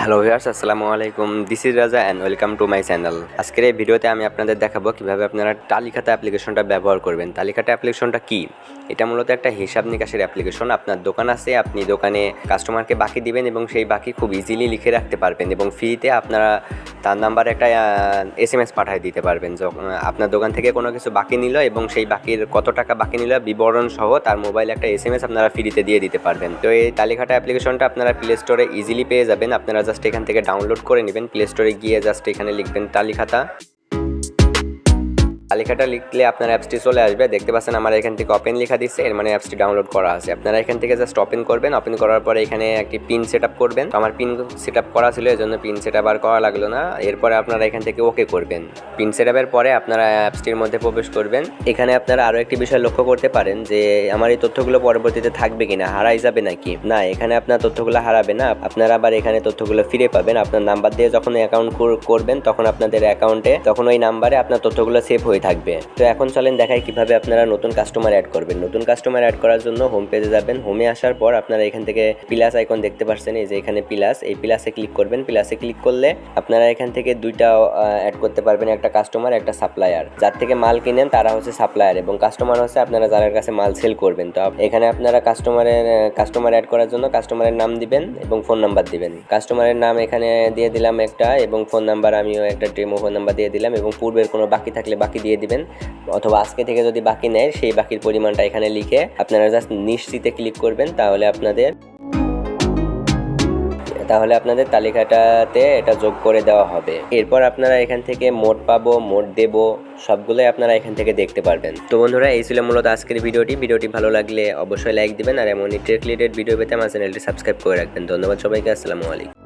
Hello viewers, আসসালামু আলাইকুম। This is রাজা and welcome to my channel. আজকের এই ভিডিওতে আমি আপনাদের দেখাবো কিভাবে আপনারা তালিখাতা অ্যাপ্লিকেশনটা ব্যবহার করবেন। তালিখাতা অ্যাপ্লিকেশনটা কি? এটা মূলত একটা হিসাব নিকাশের অ্যাপ্লিকেশন। আপনার দোকান আছে, আপনি দোকানে কাস্টমারকে বাকি দিবেন এবং সেই বাকি খুব ইজিলি লিখে রাখতে পারবেন এবং ফ্রিতে আপনারা তার নাম্বারে একটা SMS পাঠিয়ে দিতে পারবেন। যখন আপনার দোকান থেকে কোনো কিছু বাকি নিল এবং সেই বাকির কত টাকা বাকি নিল বিবরণ সহ তার মোবাইলে একটা SMS আপনারা ফ্রিতে দিয়ে দিতে পারবেন। তো এই তালিখাটা অ্যাপ্লিকেশনটা আপনারা প্লে স্টোরে ইজিলি পেয়ে যাবেন। আপনারা জাস্ট এখান থেকে ডাউনলোড করে নেবেন। প্লে স্টোরে গিয়ে জাস্ট এখানে লিখবেন তালিখাতা। তালিকাটা লিখলে আপনার অ্যাপসটি চলে আসবে। দেখতে পাচ্ছেন আমার এখান থেকে ওপেন লেখা দিচ্ছে, এর মানে অ্যাপসটি ডাউনলোড করা আছে। আপনারা এখান থেকে জাস্ট ওপেন করবেন। ওপেন করার পরে এখানে একটি পিন সেট আপ করবেন। তো আমার পিন সেট আপ করা ছিল, এজন্য পিন সেট আপ আর করা লাগলো না। এরপরে আপনারা এখান থেকে ওকে করবেন। পিন সেট আপের পরে আপনারা অ্যাপসটির মধ্যে প্রবেশ করবেন। এখানে আপনারা আরও একটি বিষয় লক্ষ্য করতে পারেন যে আমার এই তথ্যগুলো পরবর্তীতে থাকবে কিনা, হারাই যাবে নাকি। না, এখানে আপনার তথ্যগুলো হারাবে না, আপনারা আবার এখানে তথ্যগুলো ফিরে পাবেন। আপনার নাম্বার দিয়ে যখন অ্যাকাউন্ট করবেন তখন আপনাদের অ্যাকাউন্টে তখন ওই নাম্বারে আপনার তথ্যগুলো সেভ হয়ে থাকবে। তো এখন চলেন দেখাই কিভাবে আপনারা নতুন কাস্টমার অ্যাড করবেন। নতুন কাস্টমার অ্যাড করার জন্য হোম পেজে যাবেন। হোমে আসার পর আপনারা এখান থেকে প্লাস আইকন দেখতে পাচ্ছেন, এই যে এখানে প্লাস, এই প্লাসে ক্লিক করবেন। প্লাসে ক্লিক করলে আপনারা এখান থেকে দুইটা অ্যাড করতে পারবেন, একটা কাস্টমার, একটা সাপ্লায়ার। যার থেকে মাল কিনেন তারা হচ্ছে সাপ্লায়ার এবং কাস্টমার হচ্ছে আপনারা যার কাছে মাল সেল করবেন। তো এখানে আপনারা কাস্টমার অ্যাড করার জন্য কাস্টমারের নাম দিবেন এবং ফোন নাম্বার দিবেন। কাস্টমারের নাম এখানে দিয়ে দিলাম একটা এবং ফোন নাম্বার আমিও একটা ডেমো ফোন নাম্বার দিয়ে দিলাম এবং পূর্বের কোনো বাকি থাকলে বাকি দিয়ে দিবেন, অথবা আজকে থেকে যদি বাকি নেয় সেই বাকির পরিমাণটা এখানে লিখে আপনারা জাস্ট নিশ্চিতে ক্লিক করবেন। তাহলে আপনাদের তালিকাটাতে এটা যোগ করে দেওয়া হবে। এরপর আপনারা এখান থেকে মোড পাবো, মোড দেব, সবগুলোই আপনারা এখান থেকে দেখতে পারবেন। তো বন্ধুরা, এই ছিল মূলত আজকের ভিডিওটি ভালো লাগলে অবশ্যই লাইক দিবেন আর এমন রিলেটেড ভিডিও পেতে আমার চ্যানেলটি সাবস্ক্রাইব করে রাখবেন। ধন্যবাদ সবাইকে, আসসালামু আলাইকুম।